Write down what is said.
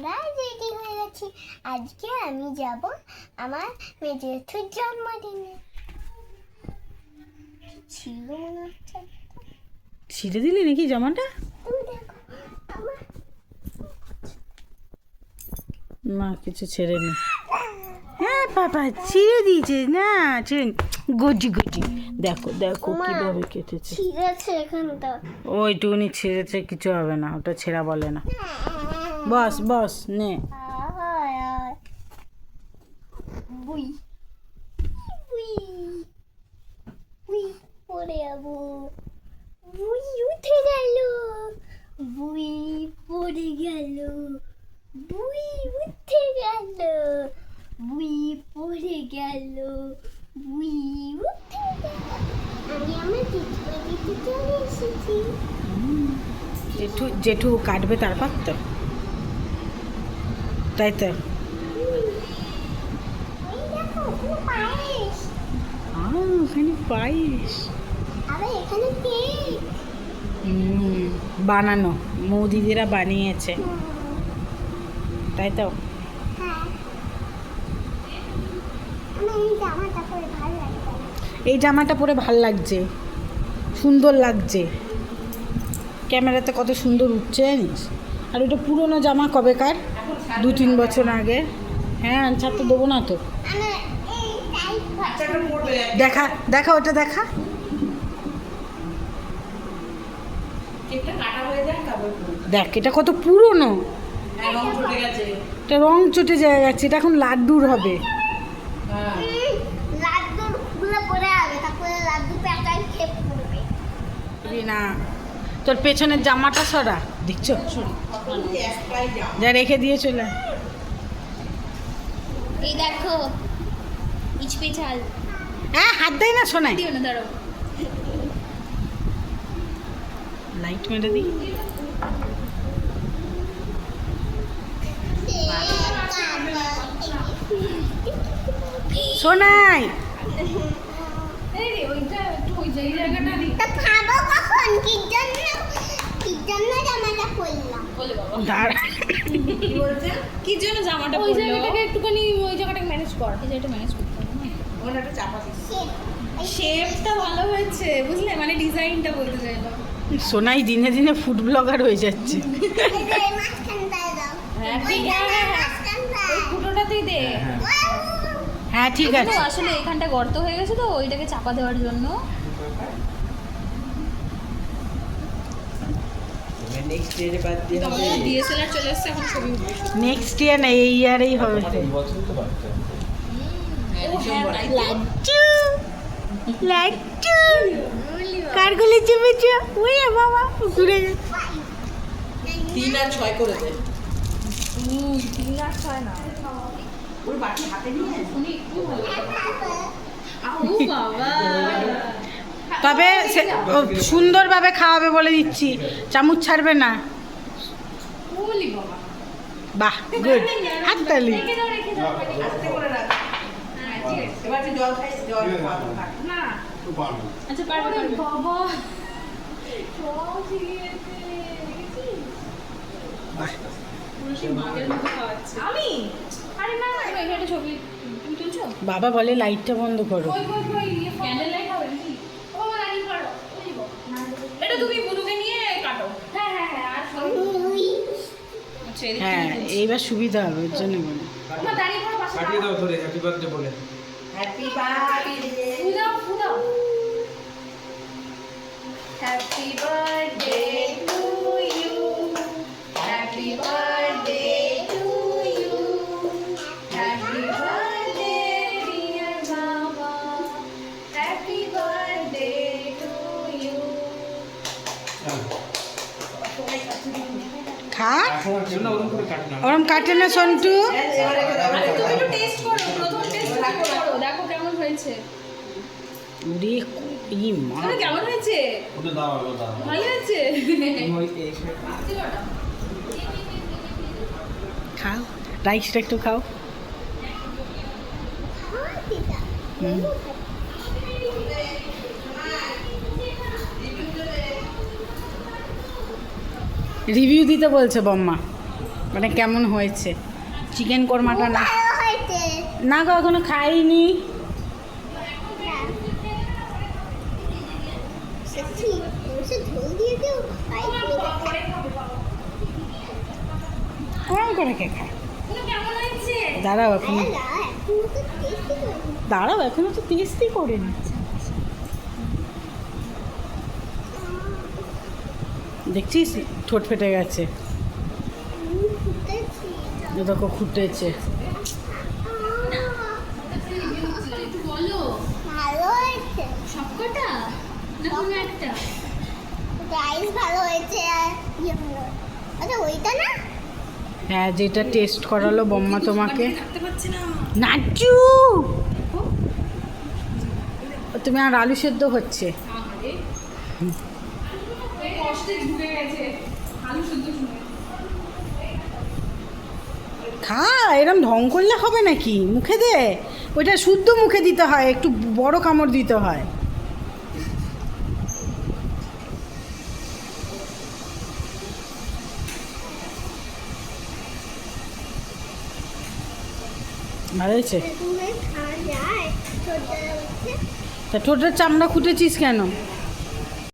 আমরা রেডি হয়ে গেছি। আজকে আমি যাব আমার মেজেঠুর জন্মদিনে। ছিল মনে হচ্ছে। ছিঁড়ে দিলি নাকি জামাটা? তুমি দেখো আমার না কিছু ছেড়ে নি। হ্যাঁ বাবা ছিঁড়ে দিয়েছে না, ছিঁড়ে গজি গজি। দেখো দেখো ওমা, কিভাবে কেটেছে। ছিঁড়েছে এখানটা। ওইটুকুনি ছিঁড়েছে, কিছু হবে না, ওটা ছেঁড়া বলে না। বস বস নে। আয়, আয়। বুই বুই বুই পড়ে যাবো। বুই উঠে গেল, বুই পড়ে গেল, বুই উঠে গেল, বুই পড়ে গেল, বুই উঠে গেল। আমি আমার দিতে চলে এসেছি। জেঠু জেঠু কাটবে তারপর তো, তাই তো। ওই দেখো ওখানে পায়েস, ওখানে পায়েস আরে এখানে কেক। বানানো, বৌদিদিরা বানিয়েছে, তাই তো। হ্যাঁ, আমার এই জামাটা পরে ভালো লাগছে। এই জামাটা পরে ভাল লাগছে, সুন্দর লাগছে, ক্যামেরাতে কত সুন্দর উঠছে জানিস। আর ওটা পুরনো জামা কবেকার, 2-3 বছর আগে। হ্যাঁ ছাড়তে দেবো না তো। আমার এই টাইপ দেখা দেখা ওটা দেখা। দেখ এটা কত পুরনো, এটা রং চটে গেছে, এটা এখন লাড্ডুর হবে। লাড্ডুর খুলে পড়ে যাবে, তারপরে লাড্ডু প্যাটার্ন খেয়ে পড়বে। না তোর পেছনের জামাটা সরা, দেখছো যা রেখে দিয়ে চলে। এই দেখো ইচপে চাল হ্যাঁ হাত দেয় না শোনায়। দিও না, দাঁড়াও। লাইট মেরে দিই। শোনাই তা খাবো কখন? কি জন্য জামাটা পরলাম? দাঁড়া। কি জন্য জামাটা ওই পরলো? জায়গাটাকে একটুখানি ওই জায়গাটাকে ম্যানেজ কর। এই জায়গাটা ম্যানেজ করতে হবে না? এই শেপটা ভালো হয়েছে, বুঝলে, মানে ডিজাইনটা বলতে চাইলাম। সোনাই দিনে দিনে ফুড ব্লগার হয়ে যাচ্ছে। যে মাঝখানটায় দাও। হ্যাঁ ওই ঠিক জায়গায় আছে, মাঝখানটায়। ফুটোটাতেই দে। হ্যাঁ ঠিক আছে। এখানেও আসলে এখানটা গর্ত হয়ে গেছে তো, ওইটাকে চাপা দেওয়ার জন্য। তোমাদের ডিএসএলআর চলে এসেছে, এখন ছবি উঠবে। নেক্সট ইয়ার না এই ইয়ারেই হবে। লাড্ডু লাড্ডু কার গলে চেপেছো? ওই বাবা ঘুরে যা। 3 আর 6 করে দে। 3 আর 6 না। ওর বাটি হাতে নিয়ে উনি একটু ভালো ও বাবা, তবে সুন্দরভাবে খাওয়াবে বলে দিচ্ছি, চামচ ছাড়বে না। বলি বাবা। বাহ গুড, হাততালি। রেখে দাও, রেখে দাও। আস্তে করে রাখ। হ্যাঁ ঠিক আছে। এবার তুই জল খাই, জল খাওয়াবো। না আচ্ছা পারবে পারবে। বাবা আমি আরে না না, এখানে একটা ছবি তুমি তুলছো? বাবা বলে লাইটটা বন্ধ করো। ক্যান্ডেল লাইট হবে নাকি? ও লাইট করো, বুঝিব। এটা তুমি বুনুকে নিয়ে কাটো। হ্যাঁ হ্যাঁ হ্যাঁ, আর সবই আচ্ছা এদিকে হ্যাঁ এইবার সুবিধা হবে, ওর জন্য বলে। তোমরা দাঁড়িয়ে পড়ো পাশে। কাটিয়ে দাও ধরে হ্যাপি বার্থডে বলে। হ্যাপি বার্থডে, ফুদাও ফুদাও। Happy birthday to you, happy birthday to you, happy birthday dear বাবা, হ্যাপি বার্থডে টু ইউ। খা, এখন না ওরকম করে কাট না। ওরম কাটে না সন্টু। এবারে আরে তুমি একটু টেস্ট করো, প্রথম টেস্ট করো, দেখো কেমন হয়েছে। উরে ই মা, আরে কেমন হয়েছে? ওটা দাও, ওটা দাও। ভালো হয়েছে? ওই এই খাও রাইসটা একটু খাও। হুম। রিভিউ দিতে বলছে বম্মা। মানে কেমন হয়েছে চিকেন কোরমাটা? না ভালো হয়েছে। না গো এখনো খাইনি। সত্যি ওষুধ ঝোল দিয়ে দিও কেমন করে কে খায়? কেমন হয়েছে? দাঁড়াও এখনো, দাঁড়াও দাঁড়াও এখনো তো টেস্টই করিনি। দেখছিস ঠোঁট ফেটে গেছে, এ দেখো ফুটেছে। একটু বলো ভালো হয়েছে, সবকটা না কোনো একটা? রাইস ভালো হয়েছে আর ইয়ে ভালো। আচ্ছা ওইটা না, হ্যাঁ যেটা টেস্ট করালো বম্মা তোমাকে। থাকতে পারছি না। নাচু তুমি আর আলু সেদ্ধ হচ্ছে। আরে কষ্টে ঢুকে গেছে আলু শুদ্ধ শুনে। খা, এরম ঢং করলে হবে নাকি? মুখে দে, ওইটা শুদ্ধ মুখে দিতে হয়, একটু বড় কামড় দিতে হয়। ভালো হয়েছে? তুমি খাওয়া যায় ছোট হচ্ছে তা ঠোঁটের চামড়া খুঁটেছিস কেন?